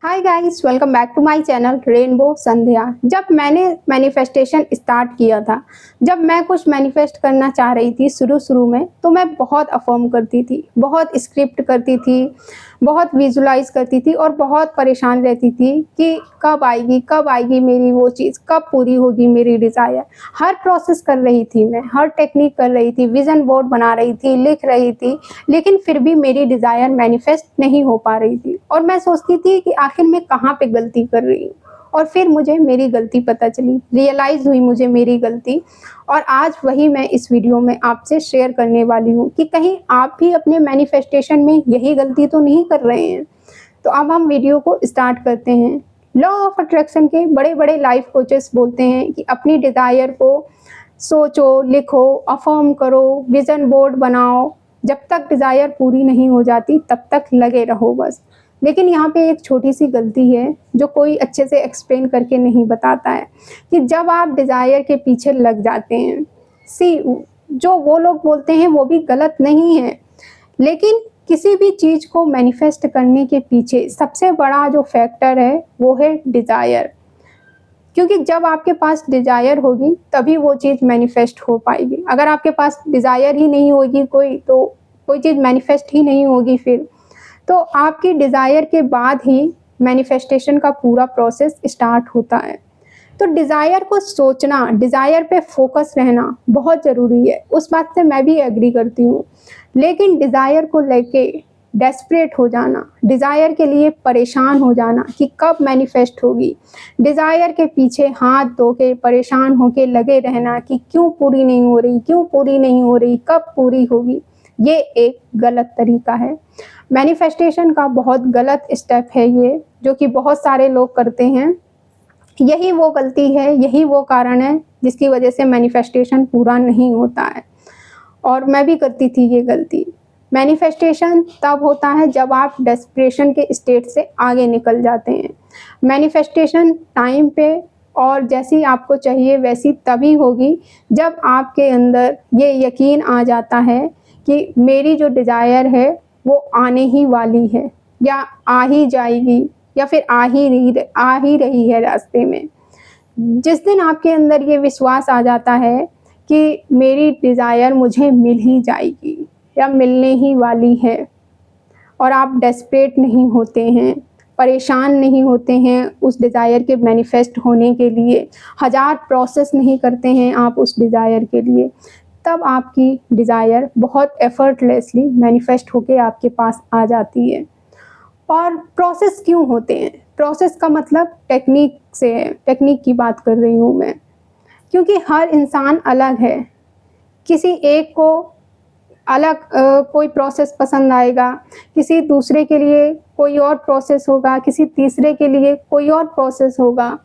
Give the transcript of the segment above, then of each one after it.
Hi guys, welcome back to my channel rainbow Sandhya. जब मैंने manifestation start किया था, जब मैं कुछ मैनिफेस्ट करना चाह रही थी शुरू में, तो मैं बहुत अफर्म करती थी, बहुत स्क्रिप्ट करती थी, बहुत विजुलाइज करती थी और बहुत परेशान रहती थी कि कब आएगी मेरी वो चीज़, कब पूरी होगी मेरी डिज़ायर। हर प्रोसेस कर रही थी मैं, हर टेक्निक कर रही थी, विजन बोर्ड बना रही थी, लिख रही थी, लेकिन फिर भी मेरी डिज़ायर मैनिफेस्ट नहीं हो पा रही थी। और मैं सोचती थी कि आखिर मैं कहाँ पे गलती कर रही हूँ। और फिर मुझे मेरी गलती पता चली, रियलाइज़ हुई मुझे मेरी गलती। और आज वही मैं इस वीडियो में आपसे शेयर करने वाली हूँ कि कहीं आप भी अपने मैनिफेस्टेशन में यही गलती तो नहीं कर रहे हैं। तो अब हम वीडियो को स्टार्ट करते हैं। लॉ ऑफ अट्रैक्शन के बड़े-बड़े लाइफ कोचेस बोलते हैं कि अपनी डिज़ायर को सोचो, लिखो, अफ़र्म करो, विज़न बोर्ड बनाओ। जब तक डिज़ायर पूरी नहीं हो जाती तब तक लगे रहो बस। लेकिन यहाँ पे एक छोटी-सी गलती है जो कोई अच्छे से एक्सप्लेन करके नहीं बताता है कि जब आप डिज़ायर के पीछे लग जाते हैं, जो वो लोग बोलते हैं वो भी गलत नहीं है, लेकिन किसी भी चीज़ को मैनिफेस्ट करने के पीछे सबसे बड़ा जो फैक्टर है वो है डिज़ायर। क्योंकि जब आपके पास डिज़ायर होगी तभी वो चीज़ मैनिफेस्ट हो पाएगी। अगर आपके पास डिज़ायर ही नहीं होगी कोई, तो कोई चीज़ मैनिफेस्ट ही नहीं होगी फिर। तो आपकी डिज़ायर के बाद ही मैनिफेस्टेशन का पूरा प्रोसेस स्टार्ट होता है। तो डिज़ायर को सोचना, डिज़ायर पे फोकस रहना बहुत ज़रूरी है, उस बात से मैं भी एग्री करती हूँ। लेकिन डिज़ायर को लेके डेस्परेट हो जाना, डिज़ायर के लिए परेशान हो जाना कि कब मैनिफेस्ट होगी, डिज़ायर के पीछे हाथ धो के परेशान होके लगे रहना कि क्यों पूरी नहीं हो रही, क्यों पूरी नहीं हो रही, कब पूरी होगी, ये एक गलत तरीका है। मैनिफेस्टेशन का बहुत गलत स्टेप है ये, जो कि बहुत सारे लोग करते हैं। यही वो गलती है, यही वो कारण है जिसकी वजह से मैनिफेस्टेशन पूरा नहीं होता है। और मैं भी करती थी ये गलती। मैनिफेस्टेशन तब होता है जब आप डेस्परेशन के स्टेट से आगे निकल जाते हैं। मैनिफेस्टेशन टाइम पे और जैसी आपको चाहिए वैसी तभी होगी जब आपके अंदर ये यकीन आ जाता है कि मेरी जो डिज़ायर है वो आने ही वाली है, या आ ही जाएगी, या फिर आ ही रही है रास्ते में। जिस दिन आपके अंदर ये विश्वास आ जाता है कि मेरी डिज़ायर मुझे मिल ही जाएगी या मिलने ही वाली है, और आप डेस्परेट नहीं होते हैं, परेशान नहीं होते हैं उस डिज़ायर के मैनिफेस्ट होने के लिए, हज़ार प्रोसेस नहीं करते हैं आप उस डिज़ायर के लिए, तब आपकी डिज़ायर बहुत एफर्टलेसली मैनिफेस्ट होके आपके पास आ जाती है। और प्रोसेस क्यों होते हैं? प्रोसेस का मतलब टेक्निक से है, टेक्निक की बात कर रही हूँ मैं। क्योंकि हर इंसान अलग है, किसी एक को अलग कोई प्रोसेस पसंद आएगा, किसी दूसरे के लिए कोई और प्रोसेस होगा, किसी तीसरे के लिए कोई और प्रोसेस होगा।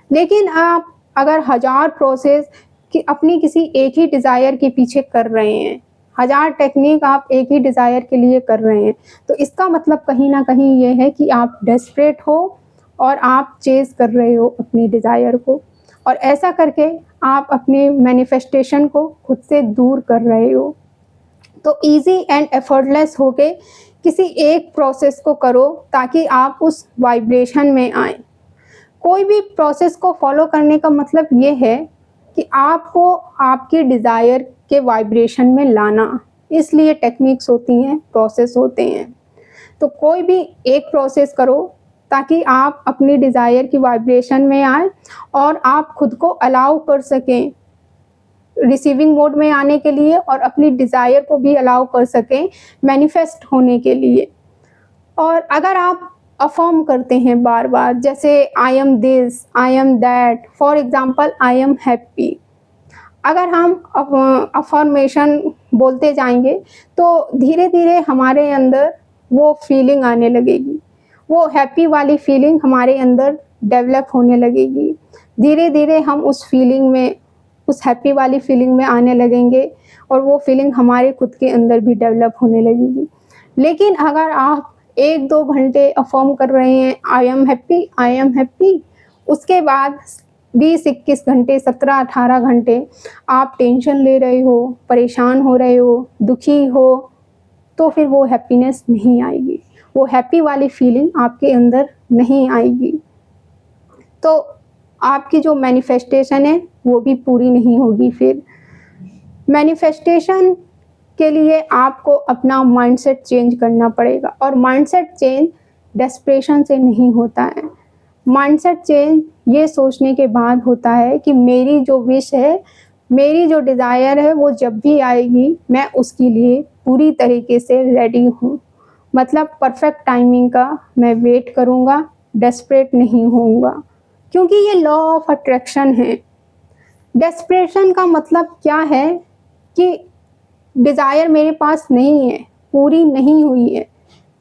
लेकिन आप अगर हज़ार प्रोसेस कि अपनी किसी एक ही डिज़ायर के पीछे कर रहे हैं, हज़ार टेक्निक आप एक ही डिज़ायर के लिए कर रहे हैं, तो इसका मतलब कहीं न कहीं ये है कि आप डेस्परेट हो और आप चेज़ कर रहे हो अपनी डिज़ायर को, और ऐसा करके आप अपने मैनिफेस्टेशन को खुद से दूर कर रहे हो। तो ईज़ी एंड एफर्टलेस होके किसी एक प्रोसेस को करो ताकि आप उस वाइब्रेशन में आएँ। कोई भी प्रोसेस को फॉलो करने का मतलब ये है कि आपको आपकी डिज़ायर के वाइब्रेशन में लाना, इसलिए टेक्निक्स होती हैं, प्रोसेस होते हैं। तो कोई भी एक प्रोसेस करो ताकि आप अपनी डिज़ायर की वाइब्रेशन में आएँ और आप खुद को अलाउ कर सकें रिसीविंग मोड में आने के लिए, और अपनी डिज़ायर को भी अलाउ कर सकें मैनिफेस्ट होने के लिए। और अगर आप अफ़र्म करते हैं बार-बार, जैसे I am this, I am that, for example I am happy. अगर हम अफ़र्मेशन बोलते जाएँगे तो धीरे-धीरे हमारे अंदर वो फीलिंग आने लगेगी। वो हैप्पी वाली फीलिंग हमारे अंदर डेवलप होने लगेगी। धीरे-धीरे हम उस फीलिंग में, उस हैप्पी वाली फीलिंग में आने लगेंगे, और वो फीलिंग हमारे खुद के अंदर भी डेवलप होने लगेगी। लेकिन अगर आप 1-2 घंटे अफ़र्म कर रहे हैं आई एम हैप्पी, उसके बाद 20-21 घंटे, 17-18 घंटे आप टेंशन ले रहे हो, परेशान हो रहे हो, दुखी हो, तो फिर वो हैप्पीनेस नहीं आएगी। वो हैप्पी वाली फीलिंग आपके अंदर नहीं आएगी, तो आपकी जो मैनिफेस्टेशन है वो भी पूरी नहीं होगी। फिर मैनिफेस्टेशन के लिए आपको अपना माइंडसेट चेंज करना पड़ेगा, और माइंडसेट चेंज डेस्परेशन से नहीं होता है। माइंडसेट चेंज ये सोचने के बाद होता है कि मेरी जो विश है, मेरी जो डिज़ायर है, वो जब भी आएगी मैं उसके लिए पूरी तरीके से रेडी हूँ। मतलब परफेक्ट टाइमिंग का मैं वेट करूँगा, डेस्परेट नहीं होऊंगा, क्योंकि ये लॉ ऑफ अट्रैक्शन है। डेस्परेशन का मतलब क्या है कि डिज़ायर मेरे पास नहीं है, पूरी नहीं हुई है।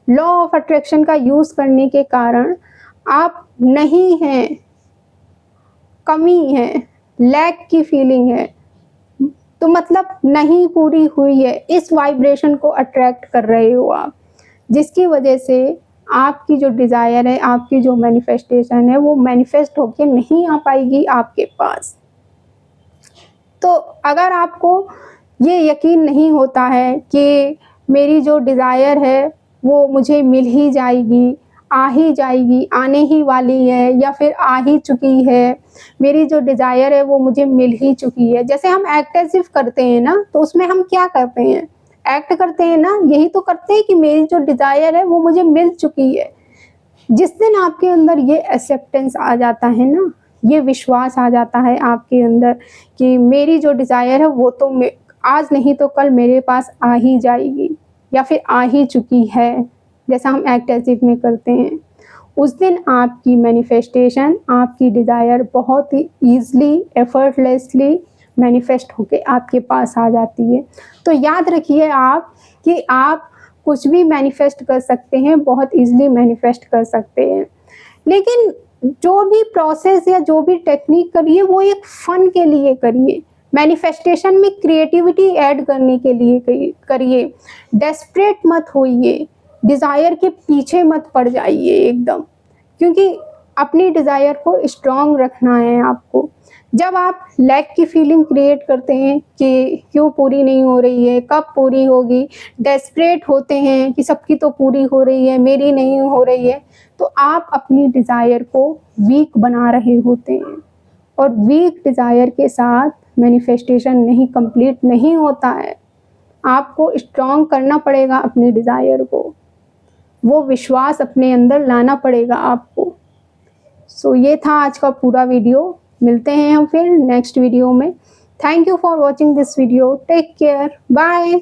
लॉ ऑफ अट्रैक्शन का यूज़ करने के कारण आप नहीं हैं, कमी है, लैक की फीलिंग है, तो मतलब नहीं पूरी हुई है, इस वाइब्रेशन को अट्रैक्ट कर रहे हो आप, जिसकी वजह से आपकी जो डिज़ायर है, आपकी जो मैनिफेस्टेशन है, वो मैनिफेस्ट होके नहीं आ पाएगी आपके पास। तो अगर आपको ये यकीन नहीं होता है कि मेरी जो डिज़ायर है वो मुझे मिल ही जाएगी, आ ही जाएगी, आने ही वाली है, या फिर आ ही चुकी है, मेरी जो डिज़ायर है वो मुझे मिल ही चुकी है। जैसे हम एक्ट एज़ इफ करते हैं ना, तो उसमें हम क्या करते हैं, एक्ट करते हैं ना, यही तो करते हैं कि मेरी जो डिज़ायर है वो मुझे मिल चुकी है। जिस दिन आपके अंदर ये एक्सेप्टेंस आ जाता है ना, ये विश्वास आ जाता है आपके अंदर कि मेरी जो डिज़ायर है वो तो आज नहीं तो कल मेरे पास आ ही जाएगी, या फिर आ ही चुकी है, जैसा हम एक्ट एज़ इफ में करते हैं, उस दिन आपकी मैनिफेस्टेशन, आपकी डिज़ायर बहुत ही ईज़िली, एफर्टलेसली मैनिफेस्ट होके आपके पास आ जाती है। तो याद रखिए आप कि आप कुछ भी मैनिफेस्ट कर सकते हैं, बहुत ईज़िली मैनिफेस्ट कर सकते हैं। लेकिन जो भी प्रोसेस या जो भी टेक्निक करिए वो एक फ़न के लिए करिए, मैनिफेस्टेशन में क्रिएटिविटी ऐड करने के लिए करिए। डेस्परेट मत होइए, डिज़ायर के पीछे मत पड़ जाइए एकदम, क्योंकि अपनी डिज़ायर को स्ट्रॉन्ग रखना है आपको। जब आप लैक की फीलिंग क्रिएट करते हैं कि क्यों पूरी नहीं हो रही है, कब पूरी होगी, डेस्परेट होते हैं कि सबकी तो पूरी हो रही है, मेरी नहीं हो रही है, तो आप अपनी डिज़ायर को वीक बना रहे होते हैं, और वीक डिज़ायर के साथ मैनिफेस्टेशन नहीं कंप्लीट नहीं होता है। आपको स्ट्रॉन्ग करना पड़ेगा अपनी डिज़ायर को, वो विश्वास अपने अंदर लाना पड़ेगा आपको। सो ये था आज का पूरा वीडियो। मिलते हैं हम फिर नेक्स्ट वीडियो में। Thank you for watching this video. Take care, bye.